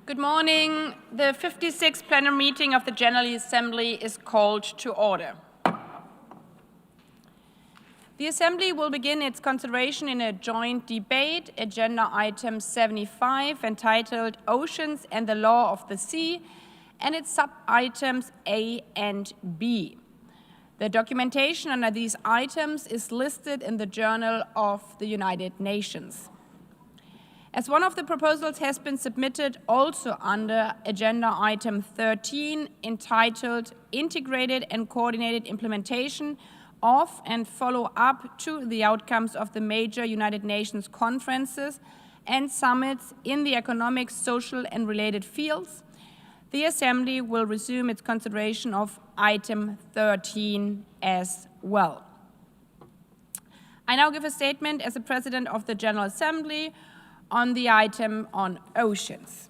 Good morning. The 56th plenary meeting of the General Assembly is called to order. The Assembly will begin its consideration in a joint debate, agenda item 75, entitled Oceans and the Law of the Sea, and its sub-items A and B. The documentation under these items is listed in the Journal of the United Nations. As one of the proposals has been submitted also under agenda item 13, entitled Integrated and Coordinated Implementation of and Follow-up to the Outcomes of the Major United Nations Conferences and Summits in the Economic, Social and Related Fields, the Assembly will resume its consideration of item 13 as well. I now give a statement as the President of the General Assembly on the item on oceans.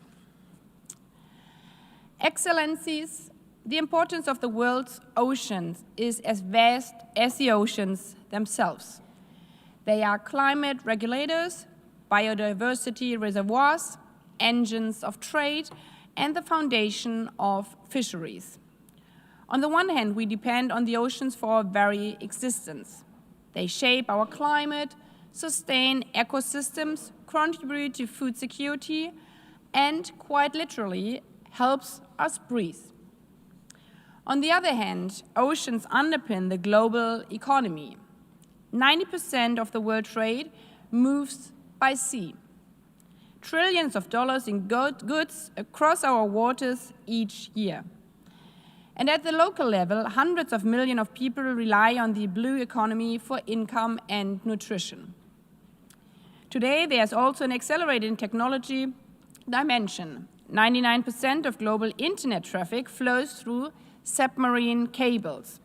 Excellencies, the importance of the world's oceans is as vast as the oceans themselves. They are climate regulators, biodiversity reservoirs, engines of trade, and the foundation of fisheries. On the one hand, we depend on the oceans for our very existence. They shape our climate, sustain ecosystems, contribute to food security, and quite literally helps us breathe. On the other hand, oceans underpin the global economy. 90% of the world trade moves by sea. Trillions of dollars in goods across our waters each year. And at the local level, hundreds of millions of people rely on the blue economy for income and nutrition. Today, there's also an accelerating technology dimension. 99% of global internet traffic flows through submarine cables.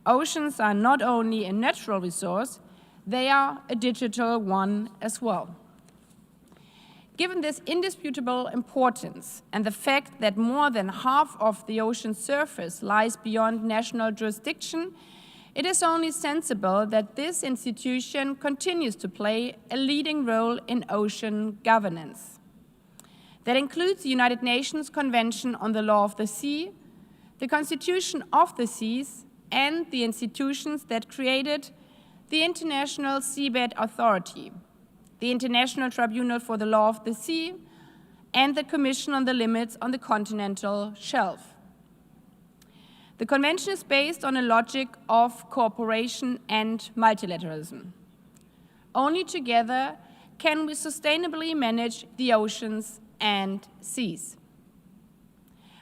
Oceans are not only a natural resource, they are a digital one as well. Given this indisputable importance and the fact that more than half of the ocean surface lies beyond national jurisdiction, it is only sensible that this institution continues to play a leading role in ocean governance. That includes the United Nations Convention on the Law of the Sea, the Constitution of the Seas, and the institutions that created the International Seabed Authority, the International Tribunal for the Law of the Sea, and the Commission on the Limits on the Continental Shelf. The Convention is based on a logic of cooperation and multilateralism. Only together can we sustainably manage the oceans and seas.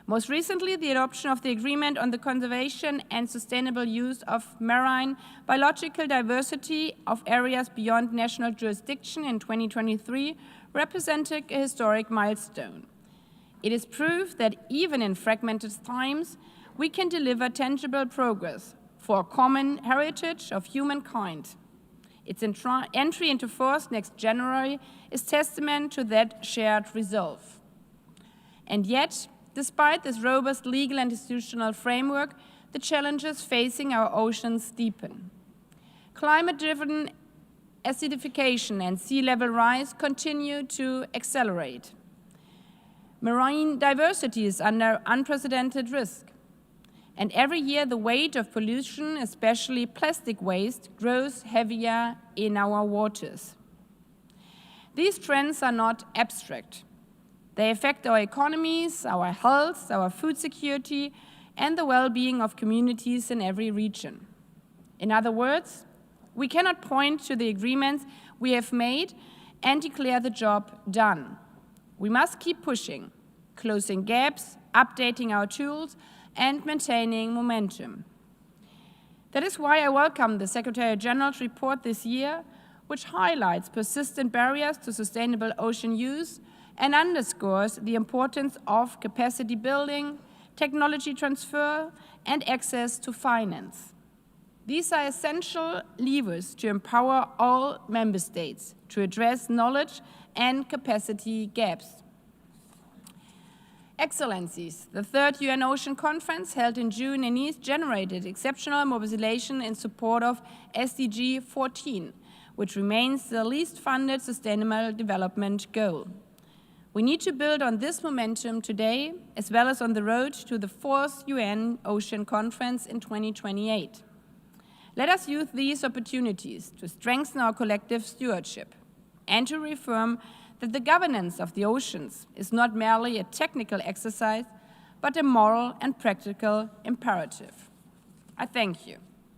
Most recently, the adoption of the Agreement on the Conservation and Sustainable Use of Marine Biological Diversity of Areas Beyond National Jurisdiction in 2023 represented a historic milestone. It is proof that even in fragmented times, we can deliver tangible progress for a common heritage of humankind. Its entry into force next January is testament to that shared resolve. And yet, despite this robust legal and institutional framework, the challenges facing our oceans deepen. Climate-driven acidification and sea level rise continue to accelerate. Marine diversity is under unprecedented risk. And every year, the weight of pollution, especially plastic waste, grows heavier in our waters. These trends are not abstract. They affect our economies, our health, our food security, and the well-being of communities in every region. In other words, we cannot point to the agreements we have made and declare the job done. We must keep pushing, closing gaps, updating our tools, and maintaining momentum. That is why I welcome the Secretary General's report this year, which highlights persistent barriers to sustainable ocean use and underscores the importance of capacity building, technology transfer, and access to finance. These are essential levers to empower all member states to address knowledge and capacity gaps. Excellencies, the third UN Ocean Conference held in June in Nice generated exceptional mobilization in support of SDG 14, which remains the least funded sustainable development goal. We need to build on this momentum today, as well as on the road to the 4th UN Ocean Conference in 2028. Let us use these opportunities to strengthen our collective stewardship and to reaffirm that the governance of the oceans is not merely a technical exercise, but a moral and practical imperative. I thank you.